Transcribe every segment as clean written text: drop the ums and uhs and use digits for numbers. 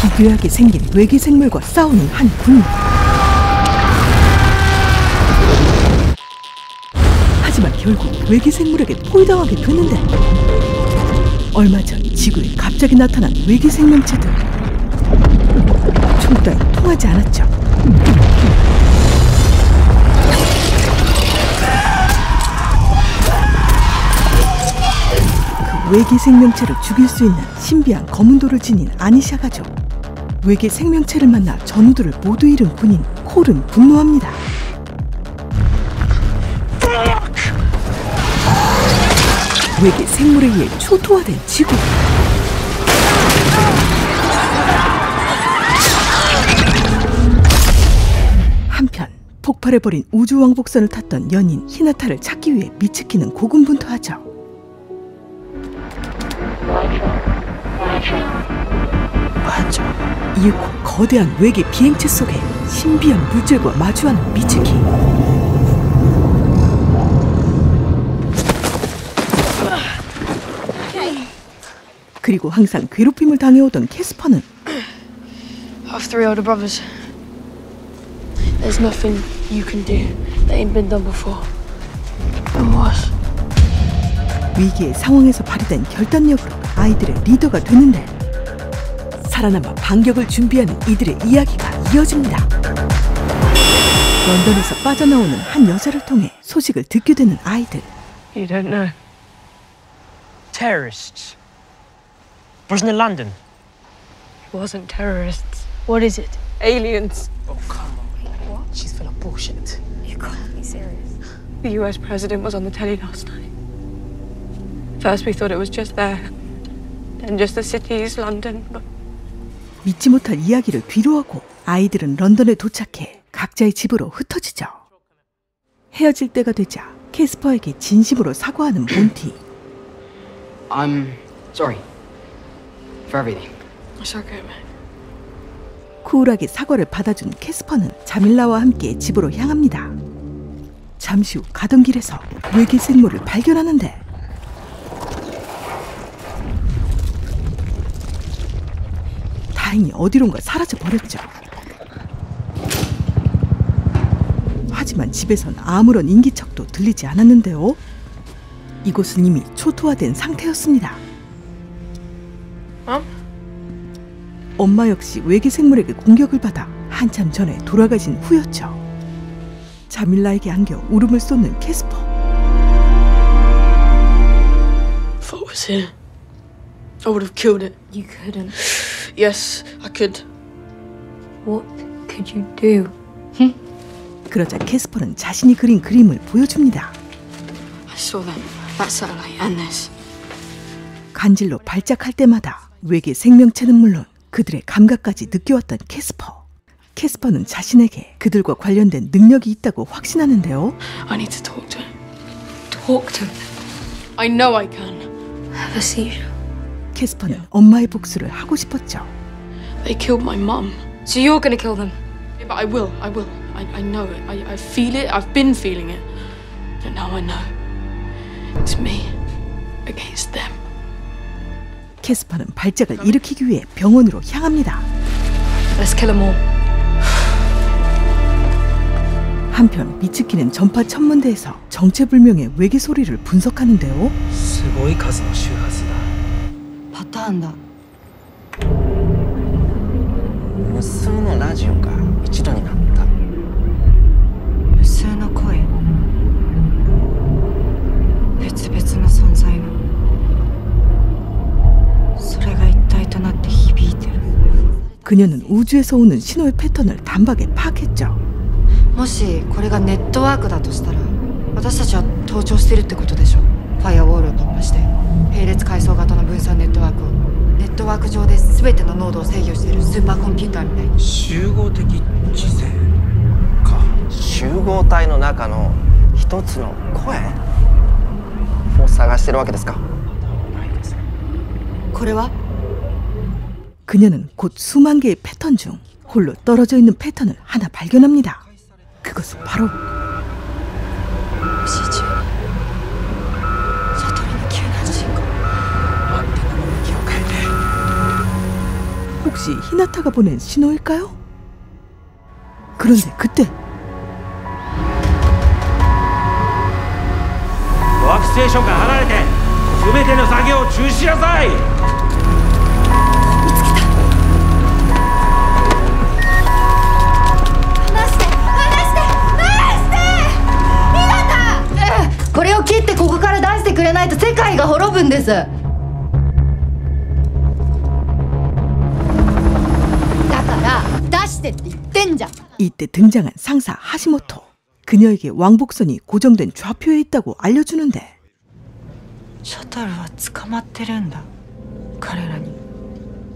기괴하게 생긴 외계 생물과 싸우는 한 군인. 하지만 결국 외계 생물에게 포위당하게 되는데, 얼마 전 지구에 갑자기 나타난 외계 생명체들. 총 따위 통하지 않았죠. 그 외계 생명체를 죽일 수 있는 신비한 검은 돌을 지닌 아니샤 가족. 외계 생명체를 만나 전우들을 모두 잃은 군인 콜은 분노합니다. 외계 생물에 의해 초토화된 지구. 한편 폭발해버린 우주왕복선을 탔던 연인 히나타를 찾기 위해 미츠키는 고군분투하죠. 이윽고 거대한 외계 비행체 속에 신비한 물질과 마주하는 미츠키. 그리고 항상 괴롭힘을 당해오던 캐스퍼는 I have 3 older brothers. There's nothing you can do that ain't been done before. And worse. 위기의 상황에서 발휘된 결단력으로 아이들의 리더가 되는데, 살아남아 반격을 준비하는 이들의 이야기가 이어집니다. 런던에서 빠져나오는 한 여자를 통해 소식을 듣게 되는 아이들. You don't know. Terrorists. Wasn't it London? It wasn't terrorists. What is it? Aliens. Oh, come on. What? She's full of bullshit. You can't be serious. The US president was on the telly last night. First we thought it was just there. Then just the cities, London. But 믿지 못할 이야기를 뒤로하고 아이들은 런던에 도착해 각자의 집으로 흩어지죠. 헤어질 때가 되자 캐스퍼에게 진심으로 사과하는 몬티. I'm sorry for everything. it's okay, man. 쿨하게 사과를 받아준 캐스퍼는 자밀라와 함께 집으로 향합니다. 잠시 후 가던 길에서 외계 생물을 발견하는데, 다행히 어디론가 사라져버렸죠. 하지만 집에선 아무런 인기척도 들리지 않았는데요. 이곳은 이미 초토화된 상태였습니다. 엄마 역시 외계 생물에게 공격을 받아 한참 전에 돌아가신 후였죠. 자밀라에게 안겨 울음을 쏟는 캐스퍼. If it was here, I would have killed it. You couldn't. Yes, I could. What could you do? 그러자 캐스퍼는 자신이 그린 그림을 보여줍니다. I saw them. That satellite and this. 간질로 발작할 때마다 외계 생명체는 물론 그들의 감각까지 느껴왔던 캐스퍼. 캐스퍼는 자신에게 그들과 관련된 능력이 있다고 확신하는데요. I need to talk to him. Talk to him. I know I can. Have a seizure. 캐스퍼는 엄마의 복수를 하고 싶었죠. They killed my mum. So you're gonna kill them? Yeah, but I will. I know it. I feel it. I've been feeling it. And now I know. It's me against them. 캐스퍼는 발작을 일으키기 위해 병원으로 향합니다. Let's kill them all. 한편 미츠키는 전파 천문대에서 정체불명의 외계 소리를 분석하는데요. すごい数の周波数だ。パターンだ。無数のラジオが一度になった。無数の声。別々の存在の。それが一体となって響いてる。 그녀는 우주에서 오는 신호의 패턴을 단박에 파악했죠. もしこれがネットワークだとしたら私たちは盗聴してるってことでしょ。ファイアウォールを突破して並列階層型の分散ネットワークをネットワーク上で全てのノードを制御しているスーパーコンピューターみたいに。集合的知性か。集合体の中の一つの声を探してるわけですか。これは 그녀는 곧 수만 개의 패턴 중 홀로 떨어져 있는 패턴을 하나 발견합니다. 그것은 바로 星中悟りの急な進行。待って、向きを変えて。 혹시 히나타가 보낸 신호일까요? 그런데 그때 ワークステーションから離れて全ての作業を中止しなさい。これを切ってここから出してくれないと世界が滅ぶんです。だから出してって言ってんじゃん。 이때 등장한 상사 하시모토. 그녀에게 왕복선이 고정된 좌표에 있다고 알려주는데 シャトルは捕まってるんだ。彼らに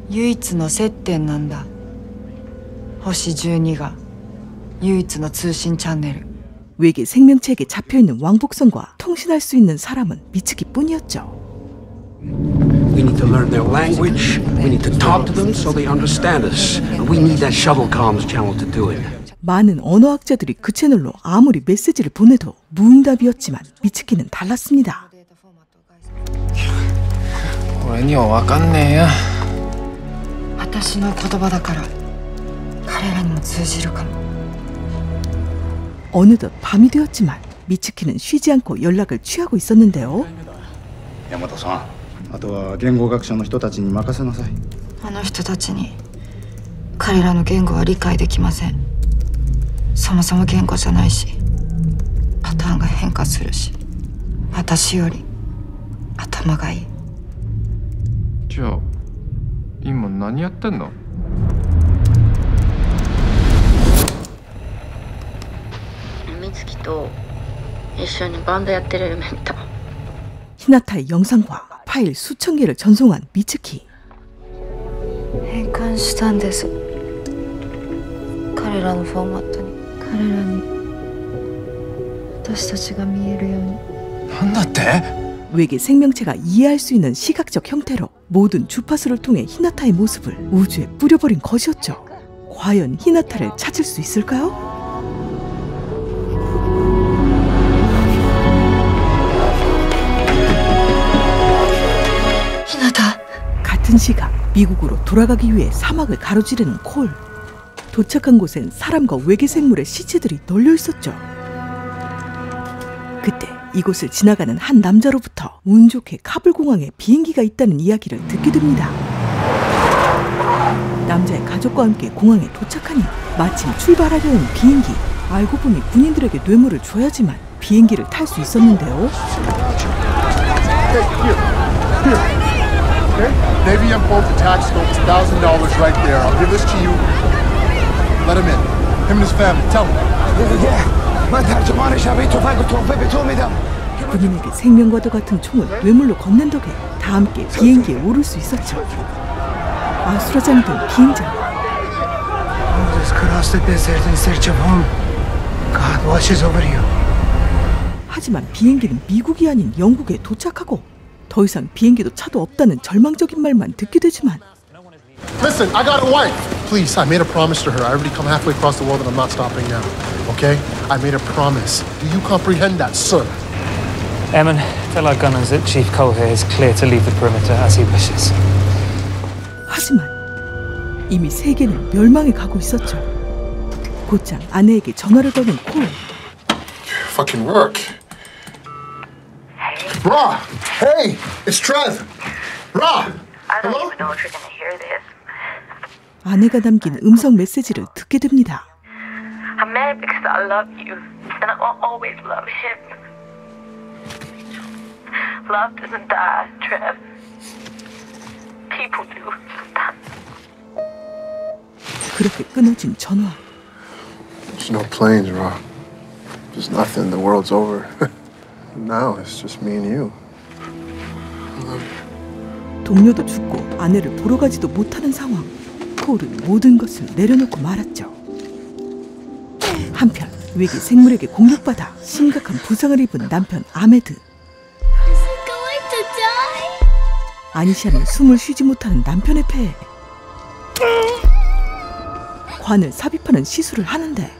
唯一の接点なんだ。星12が唯一の通信チャンネル。 외계 생명체에게 잡혀있는 왕복선과 통신할 수 있는 사람은 미츠키뿐이었죠. We need to learn their language. We need to talk to them so they understand us. And we need that shuttle comms channel to do it. 많은 언어학자들이 그 채널로 아무리 메시지를 보내도 무응답이었지만 미츠키는 달랐습니다. 俺には分かんねえや。私の言葉だから彼らにも通じるかも。 어느덧 밤이 되었지만 미츠키는 쉬지 않고 연락을 취하고 있었는데요. 山田さん、あとは言語学者の人たちに任せなさい。あの人たちに彼らの言語は理解できません。そもそも言語じゃないし、パターンが変化するし、私より頭がいい。じゃあ今何やってんの？ 히나타의 영상과 파일 수천 개를 전송한 미츠키. 変換したんです。彼らのフォーマットに、彼らに私たちが見えるように。なんだって？ 외계 생명체가 이해할 수 있는 시각적 형태로 모든 주파수를 통해 히나타의 모습을 우주에 뿌려버린 것이었죠. 과연 히나타를 찾을 수 있을까요? 같은 시각 미국으로 돌아가기 위해 사막을 가로지르는 콜. 도착한 곳엔 사람과 외계 생물의 시체들이 널려 있었죠. 그때 이곳을 지나가는 한 남자로부터 운 좋게 카불 공항에 비행기가 있다는 이야기를 듣게 됩니다. 남자의 가족과 함께 공항에 도착하니 마침 출발하려는 비행기. 알고 보니 군인들에게 뇌물을 줘야지만 비행기를 탈 수 있었는데요. Navy Import the tax code is $1,000 right there. I'll give this to you. Let him in. Him and his family. Tell him. 군인에게 생명과도 같은 총을 뇌물로 건넨 덕에 다 함께 비행기에 오를 수 있었죠. 아수라장된 비행장. 하지만 비행기는 미국이 아닌 영국에 도착하고 더 이상 비행기도 차도 없다는 절망적인 말만 듣게 되지만 Listen, I got a wife. Please, I made a promise to her. I already come halfway across the world and I'm not stopping now. Okay? I made a promise. Do you comprehend that, sir? Eamon, tell our gunners that Chief Cole here is clear to leave the perimeter as he wishes. 하지만 이미 세계는 멸망에 가고 있었죠. 곧장 아내에게 전화를 거는 콜. Fucking work. Ra! Hey! It's Trev! Ra! I don't even know if you're gonna hear this. 아내가 남긴 음성 메시지를 듣게 됩니다. I'm mad because I love you, and I will always love him. Love doesn't die, Trev. People do sometimes. 그렇게 끊어진 전화. There's no planes, Ra. There's nothing. The world's over. Now it's just me and you. 동료도 죽고 아내를 보러 가지도 못하는 상황. 콜은 모든 것을 내려놓고 말았죠. 한편 외계 생물에게 공격받아 심각한 부상을 입은 남편 아메드. 아니샤는 숨을 쉬지 못하는 남편의 폐에 관을 삽입하는 시술을 하는데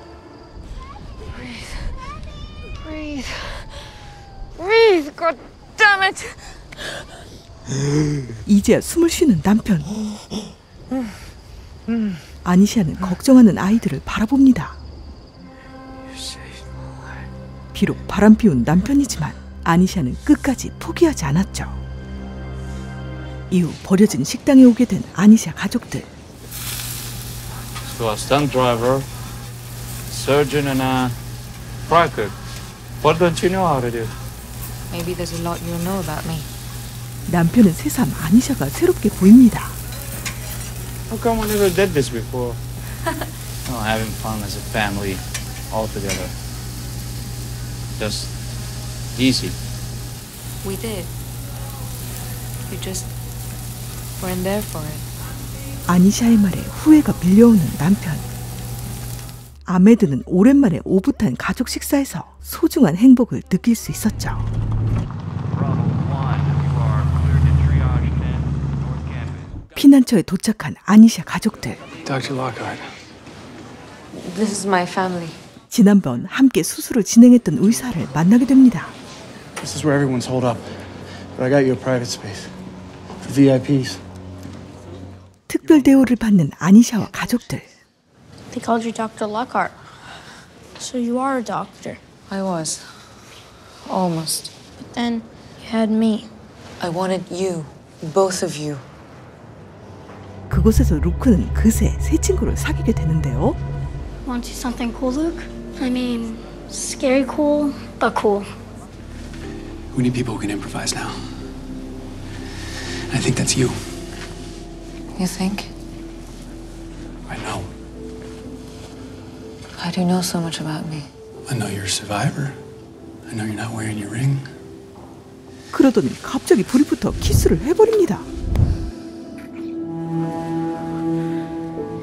Breathe, God damn it! 이제야 숨을 쉬는 남편. 아니샤는 걱정하는 아이들을 바라봅니다. 비록 바람피운 남편이지만 아니샤는 끝까지 포기하지 않았죠. 이후 버려진 식당에 오게 된 아니샤 가족들. So a stunt driver, surgeon and a fry cook. What don't you know how to do? Maybe there's a lot you don't know about me. 남편은 새삼 아니샤가 새롭게 보입니다. How come I never did this before? Oh, having fun as a family, all together. Just easy. We did. You just weren't there for it. 아니샤의 말에 후회가 밀려오는 남편. 아메드는 오랜만에 오붓한 가족 식사에서 소중한 행복을 느낄 수 있었죠. 피난처에 도착한 아니샤 가족들. Dr. Lockhart. This is my family. 지난번 함께 수술을 진행했던 의사를 만나게 됩니다. This is where everyone's holed up. But I got you a private space. For VIPs. 특별 대우를 받는 아니샤와 가족들. They called you Dr. Lockhart. So you are a doctor. I was. Almost. But then you had me. I wanted you. Both of you. 그곳에서 루크는 그새 새 친구를 사귀게 되는데요. Want to see something cool, Luke? I mean, scary cool, but cool. We need people who can improvise now. I think that's you. You think? I know. How do you know so much about me? I know you're a survivor. I know you're not wearing your ring. 그러더니 갑자기 불이 붙어 키스를 해버립니다.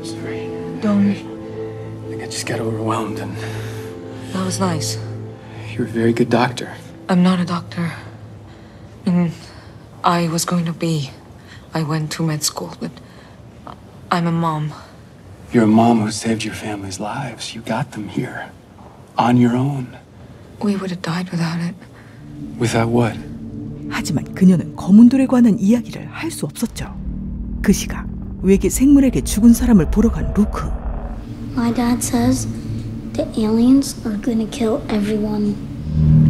Sorry. Don't. I think I just got overwhelmed and... That was nice. You're a very good doctor. I'm not a doctor. I was going to be. I went to med school, but I'm a mom. You're a mom who saved your family's lives. You got them here. On your own. We would have died without it. Without what? 하지만 그녀는 검은돌에 관한 이야기를 할 수 없었죠. 그 시각 외계 생물에게 죽은 사람을 보러 간 루크. My dad says the aliens are gonna kill everyone.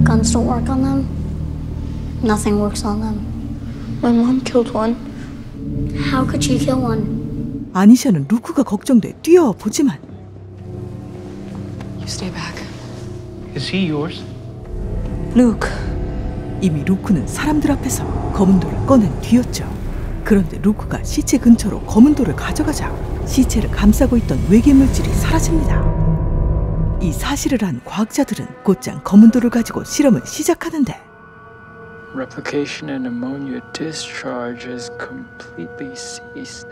Guns don't work on them. Nothing works on them. My mom killed one. How could she kill one? 아니샤는 루크가 걱정돼 뛰어보지만 You stay back. Is he yours? Luke. 이미 루크는 사람들 앞에서 검은 돌을 꺼낸 뒤였죠. 그런데 루크가 시체 근처로 검은 돌을 가져가자 시체를 감싸고 있던 외계 물질이 사라집니다. 이 사실을 안 과학자들은 곧장 검은 돌을 가지고 실험을 시작하는데 Replication and ammonia discharge has completely ceased.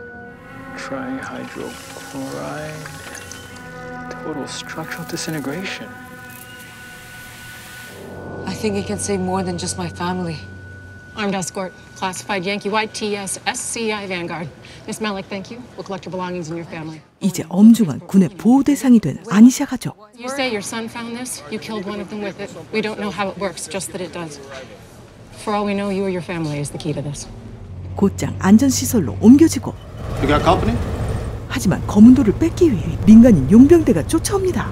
Trihydrochloride. Total structural disintegration. I think it can save more than just my family. Armed escort, classified Yankee White TS SCI Vanguard. Miss Malik, thank you. We'll collect your belongings and your family. 이제 엄중한 군의 보호 대상이 된 아니샤 가족. You say your son found this? You killed one of them with it. We don't know how it works, just that it does. For all we know, you or your family is the key to this. 곧장 안전시설로 옮겨지고 You got company? 하지만 검은 돌을 뺏기 위해 민간인 용병대가 쫓아옵니다.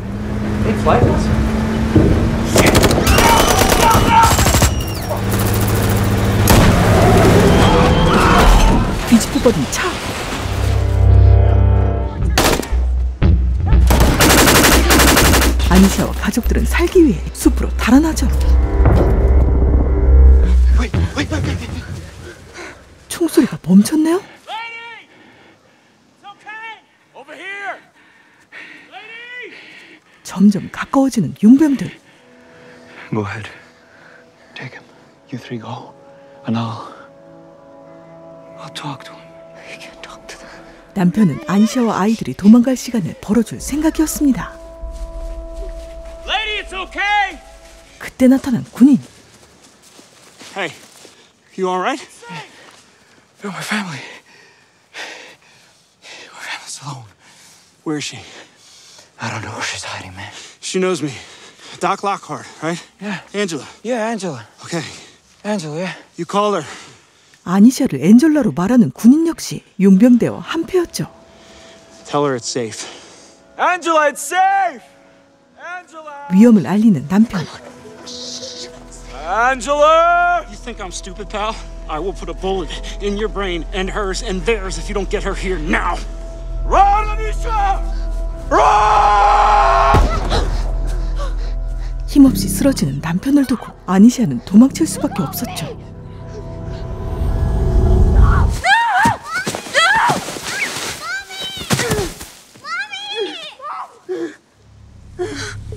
뒤집어버린 차. 아니샤와 가족들은 살기 위해 숲으로 달아나죠. 총소리가 멈췄네요. 점점 가까워지는 용병들. Go ahead. Take him. You three go. And I'll talk to him. You can't talk to them. 남편은 아니샤와 아이들이 도망갈 시간을 벌어줄 생각이었습니다. Lady, it's okay. 그때 나타난 군인. Hey, you all right? No, my family. My family's alone. Where is she? I don't know where she's hiding, man. She knows me. Doc Lockhart, right? Yeah. Angela. Yeah, Angela. Okay. Angela, yeah. You call her. 아니샤를 엔젤라로 말하는 군인 역시 용병대와 한패였죠. Tell her it's safe. Angela, it's safe! Angela! 위험을 알리는 남편. Angela! You think I'm stupid, pal? I will put a bullet in your brain and hers and theirs if you don't get her here now. Run, Anisha! Run! 힘없이 쓰러지는 남편을 두고 아니샤는 도망칠 수밖에 없었죠.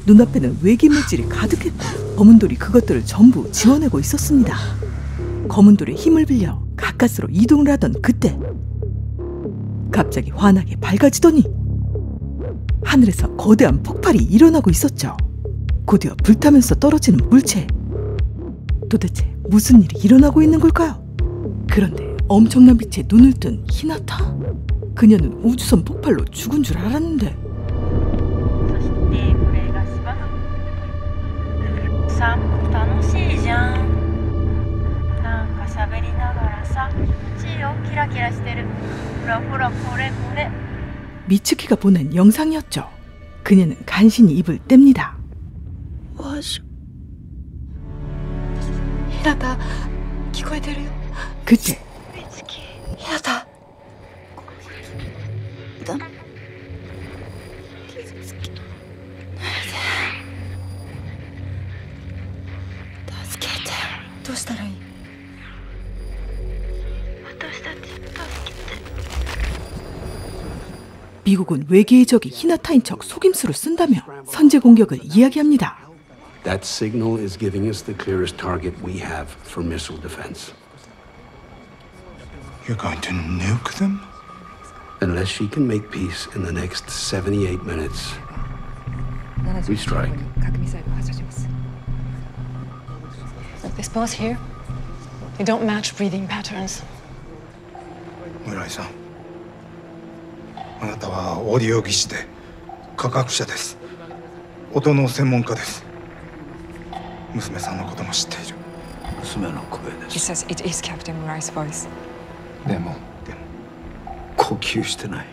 눈앞에는 외계 물질이 가득했고 검은 돌이 그것들을 전부 지워내고 있었습니다. 검은 돌의 힘을 빌려 가까스로 이동을 하던 그때 갑자기 환하게 밝아지더니 하늘에서 거대한 폭발이 일어나고 있었죠. 곧이어 불타면서 떨어지는 물체. 도대체 무슨 일이 일어나고 있는 걸까요? 그런데 엄청난 빛에 눈을 뜬 히나타? 그녀는 우주선 폭발로 죽은 줄 알았는데 미츠키가 보낸 영상이었죠. 그녀는 간신히 입을 뗍니다. 히나타, 聞こえてるよ. 그때 히나타. 미국은 외계의 적이 히나타인 척 속임수를 쓴다며 선제 공격을 이야기합니다. That signal is giving us the clearest target we have for missile defense. You're going to nuke them? Unless she can make peace in the next 78 minutes, we strike. Look, this pause here, they don't match breathing patterns. Murai-san, あなたはオーディオ技師で科学者です。音の専門家です。娘さんのことも知っている。娘の声です。 He says it is Captain Murai's voice. でも呼吸してない。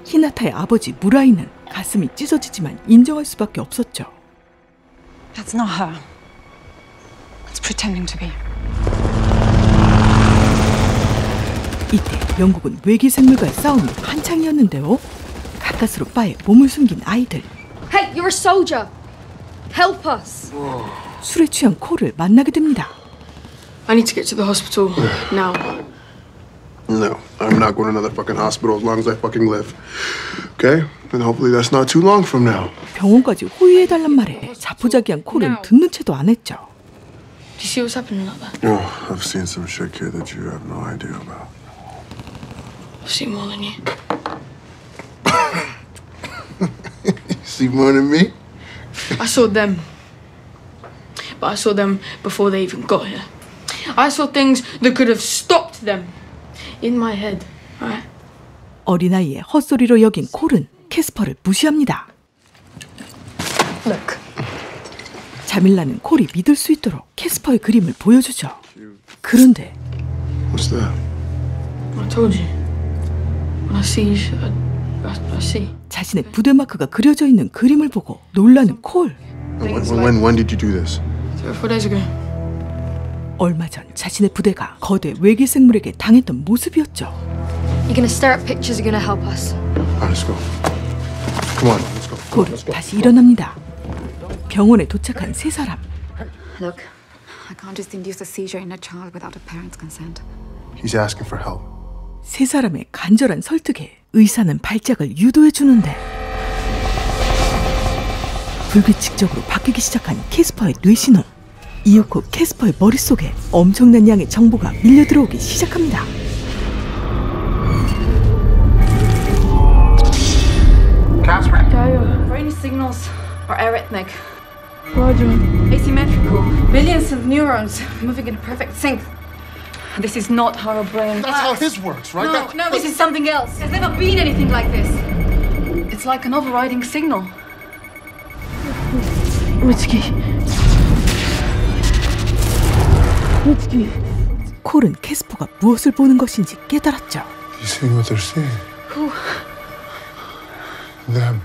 히나타의 아버지 무라이는 가슴이 찢어지지만 인정할 수밖에 없었죠. That's not her. It's pretending to be. 이때 영국은 외계 생물과의 싸움이 한창이었는데요. 가까스로 바에 몸을 숨긴 아이들. Hey, you're a soldier. Help us. 술에 취한 콜을 만나게 됩니다. I need to get to the hospital now. No, I'm not going to another fucking hospital as long as I fucking live. Okay? And hopefully that's not too long from now. 병원까지 호위해달란 말에 자포자기한 콜은 듣는 채도 안 했죠. Do you see what's happening like that? Oh, I've seen some shit here that you have no idea about. I've seen more than you. You see more than me? I saw them. But I saw them before they even got here. I saw things that could have stopped them. In my head, right? 어린아이의 헛소리로 여긴 콜은 캐스퍼를 무시합니다. Look. 자밀라는 콜이 믿을 수 있도록 캐스퍼의 그림을 보여주죠. 그런데 What's that? I told you. When I see you, I see. 자신의 부대 마크가 그려져 있는 그림을 보고 놀라는 콜. When did you do this? 4 days ago. 얼마 전 자신의 부대가 거대 외계 생물에게 당했던 모습이었죠. You're gonna stare at pictures. You're gonna help us. Let's go. Come on, let's go. 콜은 다시 일어납니다. 병원에 도착한 세 사람. Look, I can't just induce a seizure in a child without a parent's consent. He's asking for help. 세 사람의 간절한 설득에 의사는 발작을 유도해 주는데 불규칙적으로 바뀌기 시작한 캐스퍼의 뇌신호. 이윽고 캐스퍼의 머릿속에 엄청난 양의 정보가 밀려들어오기 시작합니다. Casper. Brain signals are arrhythmic. What do you mean? Asymmetrical. Millions of neurons moving in perfect sync. This is not how a brain... That's how his works, right? No, this is something else. There's never been anything like this. It's like an overriding signal. Mitsuki. 콜은 캐스퍼가 무엇을 보는 것인지 깨달았죠. You see what they're seeing? Them.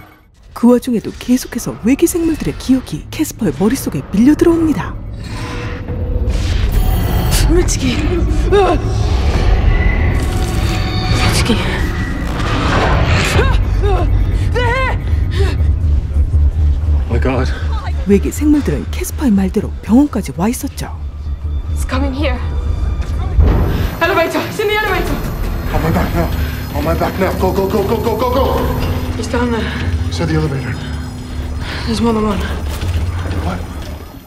그 와중에도 계속해서 외계 생물들의 기억이 캐스퍼의 머릿속에 밀려 들어옵니다. 솔직히 My God. 외계 생물들은 캐스퍼의 말대로 병원까지 와 있었죠. It's coming here. Elevator. It's in the elevator. On my back now. On my back now. Go, go, go, go, go, go, go. He's down there. Said the elevator. There's more than one. What?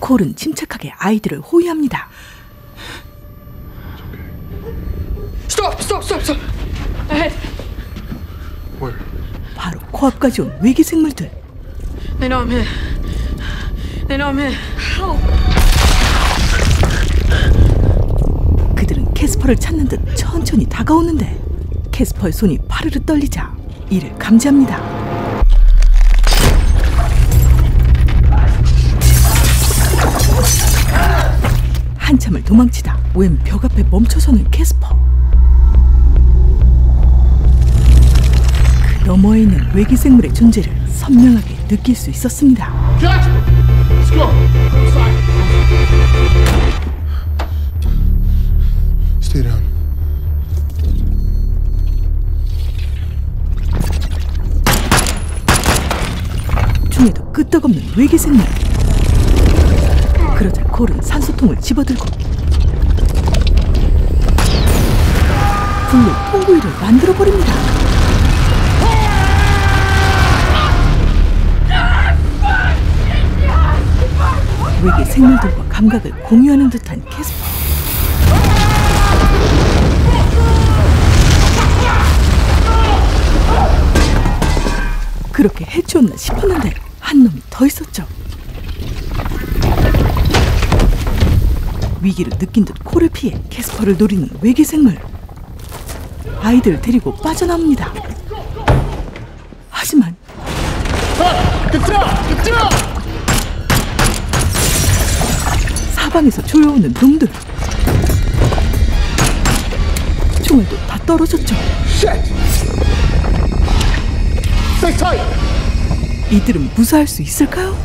콜은 침착하게 아이들을 호위합니다. Stop! Stop! Stop! Stop! Ahead. Where? 바로 코앞까지 온 외계 생물들. They know I'm here. They know I'm here. Help! 그들은 캐스퍼를 찾는 듯 천천히 다가오는데 캐스퍼의 손이 파르르 떨리자 이를 감지합니다. 한참을 도망치다 웬 벽 앞에 멈춰서는 캐스퍼. 그 너머에 있는 외계 생물의 존재를 선명하게 느낄 수 있었습니다. Let's go. Stay down. 중에도 끄떡없는 외계 생물. 그러자 콜은 산소통을 집어들고 불로 통구이를 만들어버립니다. 외계 생물들과 감각을 공유하는 듯한 캐스퍼. 그렇게 해치웠나 싶었는데 한 놈이 더 있었죠. 위기를 느낀 듯 코를 피해 캐스퍼를 노리는 외계 생물. 아이들을 데리고 빠져나옵니다. 하지만 사방에서 조여오는 놈들. 총알도 다 떨어졌죠. 이들은 무사할 수 있을까요?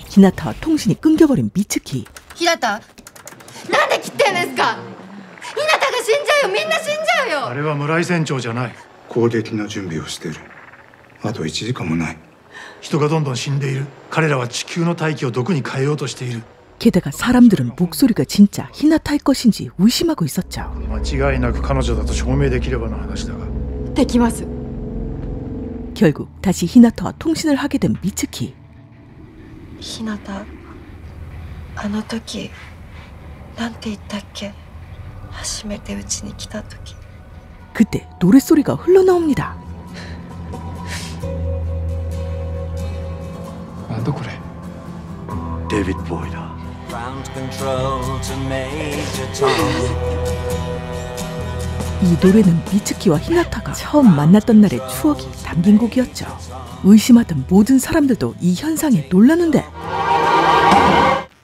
히나타와 통신이 끊겨버린 미츠키. 日向なんで切ってんですか。日向が死んじゃうよ。みんな死んじゃうよ。あれは村井船長じゃない。攻撃の準備をしている。あと1時間もない。人がどんどん死んでいる。彼らは地球の大気を毒に変えようとしている。 게다가 사람들은 목소리가 진짜 히나타의 것인지 의심하고 있었죠. 間違いなく彼女だと証明できればの話だが。できます。 결국 다시 히나타와 통신을 하게 된 미츠키. ひなた、あの時なんて言ったっけ。初めてうちに来た時。 그때 노랫소리가 흘러나옵니다. なんだこれ。デビッド・ボイだ。 이 노래는 미츠키와 히나타가 처음 만났던 날의 추억이 담긴 곡이었죠. 의심하던 모든 사람들도 이 현상에 놀라는데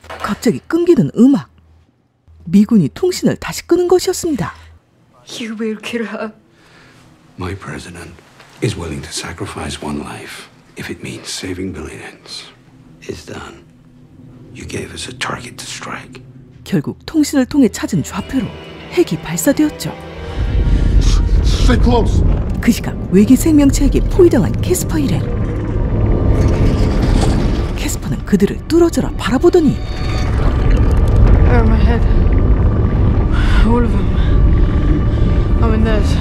갑자기 끊기는 음악. 미군이 통신을 다시 끄는 것이었습니다. You will kill her. My president is willing to sacrifice one life if it means saving billions. It's done. You gave us a target to strike. 결국 통신을 통해 찾은 좌표로 핵이 발사되었죠. Stay close. 그 시각 외계 생명체에게 포위당한 캐스퍼 일행. 캐스퍼는 그들을 뚫어져라 바라보더니 They're in my head. All of them. I'm in theirs.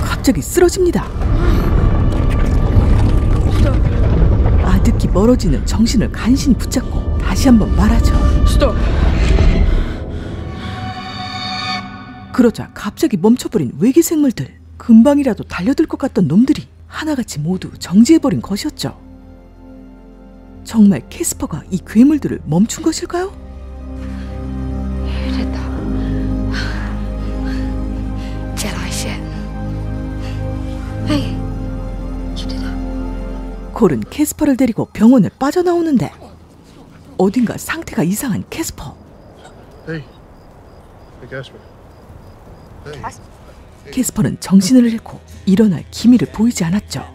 갑자기 쓰러집니다. 아득히 멀어지는 정신을 간신히 붙잡고 다시 한번 말하죠. Stop. 그러자 갑자기 멈춰버린 외계 생물들. 금방이라도 달려들 것 같던 놈들이 하나같이 모두 정지해버린 것이었죠. 정말 캐스퍼가 이 괴물들을 멈춘 것일까요? 콜은 캐스퍼를 데리고 병원을 빠져나오는데 어딘가 상태가 이상한 캐스퍼. Hey, Casper. Hey. 캐스퍼는 정신을 잃고 일어날 기미를 보이지 않았죠.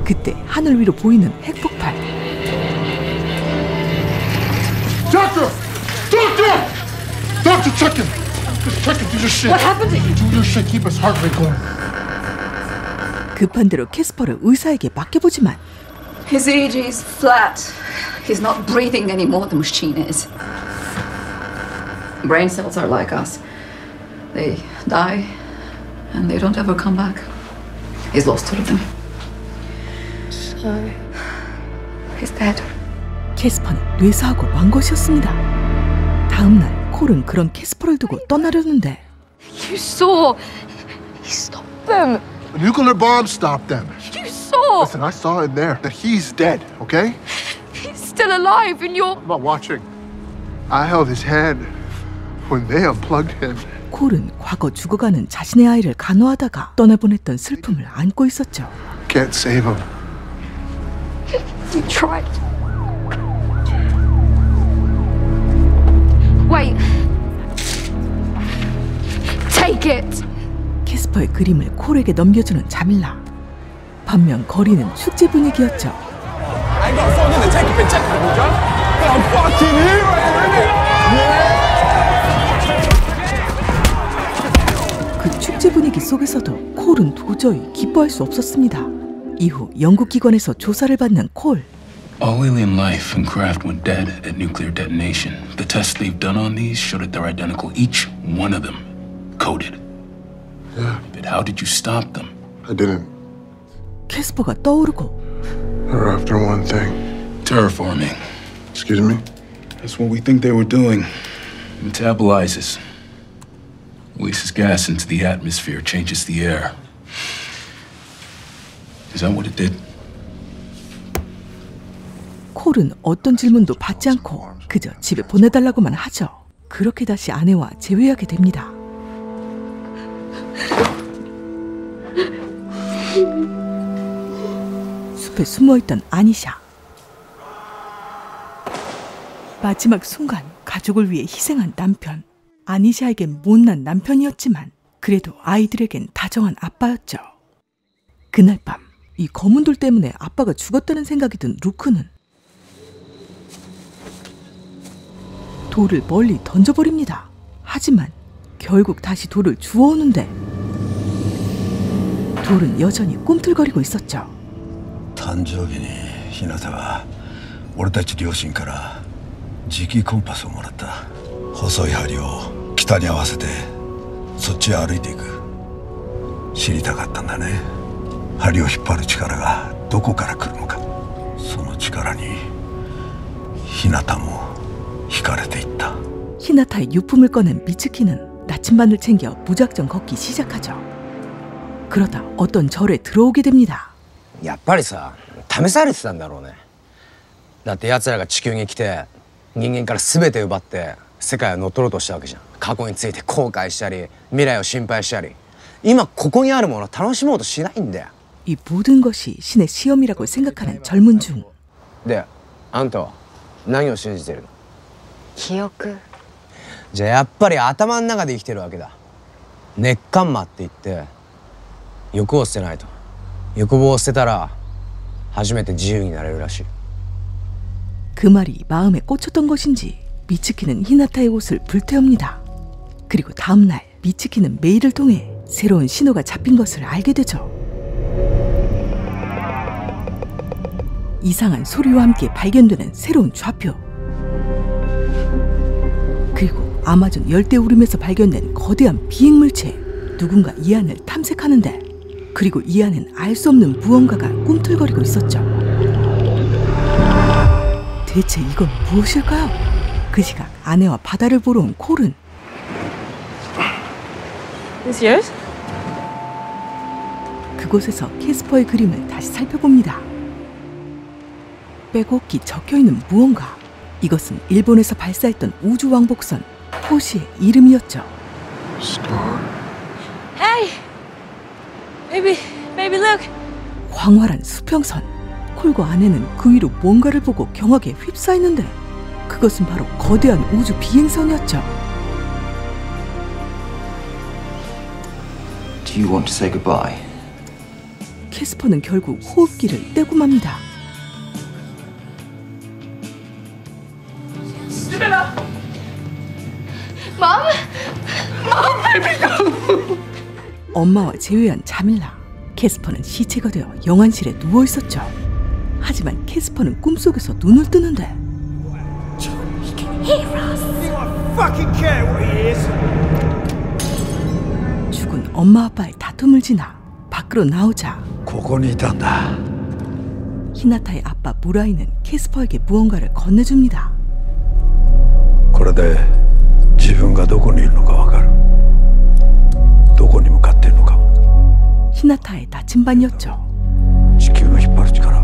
그때 하늘 위로 보이는 핵폭발. Doctor! Doctor! Doctor, check him! Just check him, do your shit. What happened to him? Do your shit, keep his heart rate going. 급한 대로 캐스퍼를 의사에게 맡겨보지만 His EEG is flat. He's not breathing anymore, the machine is. Brain cells are like us. They die, and they don't ever come back. He's lost all of them. So, he's dead. 캐스퍼는 뇌사하고 만 것이었습니다. 다음날 콜은 그런 캐스퍼를 두고 떠나려는데 You saw. He stopped them. A nuclear bomb stopped them. You saw. Listen, I saw in there that he's dead, okay? He's still alive, and you're. I'm not watching. I held his hand when they unplugged him. 콜은 과거 죽어가는 자신의 아이를 간호하다가 떠나보냈던 슬픔을 안고 있었죠. Can't save him. You tried. Wait. Take it. 캐스퍼의 그림을 콜에게 넘겨주는 자밀라. 반면 거리는 축제 분위기였죠. 그 축제 분위기 속에서도 콜은 도저히 기뻐할 수 없었습니다. 이후 영국 기관에서 조사를 받는 콜. All alien life and craft went dead at nuclear detonation. The tests they've done on these show that they're identical, each one of them, coded. Yeah. But how did you stop them? I didn't. 캐스퍼가 떠오르고. They're after one thing. Terraforming. Excuse me? That's what we think they were doing. Metabolizes. Releases gas into the atmosphere, changes the air. Is that what it did? 콜은 어떤 질문도 받지 않고 그저 집에 보내달라고만 하죠. 그렇게 다시 아내와 재회하게 됩니다. 숲에 숨어있던 아니샤. 마지막 순간 가족을 위해 희생한 남편. 아니샤에겐 못난 남편이었지만 그래도 아이들에겐 다정한 아빠였죠. 그날 밤 이 검은 돌 때문에 아빠가 죽었다는 생각이 든 루크는 돌을 멀리 던져버립니다. 하지만 결국 다시 돌을 주워오는데 돌은 여전히 꿈틀거리고 있었죠. 誕生日に日向は俺たち両親から磁気コンパスをもらった。細い針を北に合わせてそっちへ歩いていく。知りたかったんだね。針を引っ張る力がどこから来るのか。その力に日向も惹かれていった。 히나타의 유품을 꺼낸 미츠키는 나침반을 챙겨 무작정 걷기 시작하죠. 그러다 어떤 절에 들어오게 됩니다. やっぱりさ、試されてたんだろうね。だって奴らが地球に来て人間から全て奪って世界を乗っ取ろうとしたわけじゃん。過去について後悔したり未来を心配したり、今ここにあるものを楽しもうとしないんだよ。 이 모든 것이 신의 시험이라고 생각하는 젊은 중. で、あんたは何を信じてるの？記憶。じゃあやっぱり頭の中で生きてるわけだ。熱感魔って言って欲を捨てないと。欲望を捨てたら初めて自由になれるらしい。 그 말이 마음에 꽂혔던 것인지 미츠키는 히나타의 옷을 불태웁니다. 그리고 다음 날 미츠키는 메일을 통해 새로운 신호가 잡힌 것을 알게 되죠. 이상한 소리와 함께 발견되는 새로운 좌표. 그리고 아마존 열대우림에서 발견된 거대한 비행물체. 누군가 이 안을 탐색하는데 그리고 이 안엔 알 수 없는 무언가가 꿈틀거리고 있었죠. 대체 이건 무엇일까요? 그 시각 아내와 바다를 보러 온 콜은 Is yours? 그곳에서 캐스퍼의 그림을 다시 살펴봅니다. 빼곡히 적혀있는 무언가. 이것은 일본에서 발사했던 우주왕복선 호시의 이름이었죠. Hey! Baby, look! 광활한 수평선. 콜과 아내는 그 위로 뭔가를 보고 경악에 휩싸이는데 그것은 바로 거대한 우주 비행선이었죠. Do you want to say goodbye? 캐스퍼는 결국 호흡기를 떼고 맙니다. 엄마와 재회한 자밀라. 캐스퍼는 시체가 되어 영안실에 누워 있었죠. 하지만 캐스퍼는 꿈속에서 눈을 뜨는데 죽은 엄마 아빠의 다툼을 지나 밖으로 나오자 ここにいたんだ. 히나타의 아빠 무라이는 캐스퍼에게 무언가를 건네줍니다. これで自分がどこにいるのかわかる. どこに向かっているのかも. 히나타의 나침반이었죠. 地球の引っ張る力.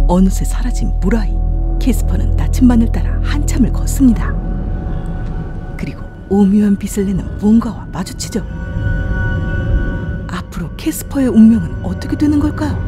어느새 사라진 무라이. 캐스퍼는 나침반을 따라 한참을 걷습니다. 그리고 오묘한 빛을 내는 무언가와 마주치죠. 앞으로 캐스퍼의 운명은 어떻게 되는 걸까요?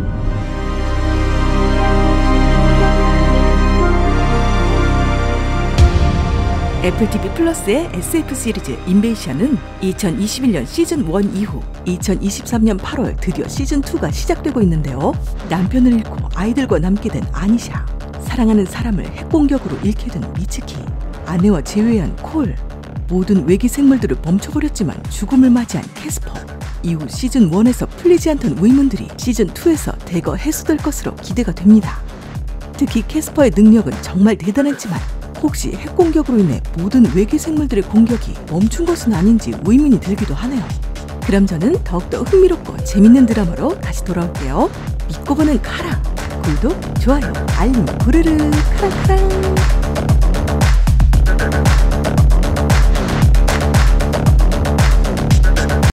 애플TV 플러스의 SF 시리즈 인베이션은 2021년 시즌1 이후 2023년 8월 드디어 시즌2가 시작되고 있는데요. 남편을 잃고 아이들과 남게 된 아니샤, 사랑하는 사람을 핵공격으로 잃게 된 미츠키, 아내와 재회한 콜, 모든 외계 생물들을 멈춰버렸지만 죽음을 맞이한 캐스퍼. 이후 시즌1에서 풀리지 않던 의문들이 시즌2에서 대거 해소될 것으로 기대가 됩니다. 특히 캐스퍼의 능력은 정말 대단했지만 혹시 핵공격으로 인해 모든 외계 생물들의 공격이 멈춘 것은 아닌지 의문이 들기도 하네요. 그럼 저는 더욱더 흥미롭고 재밌는 드라마로 다시 돌아올게요. 믿고 보는 카랑, 구독, 좋아요, 알림, 부르르 카랑카랑.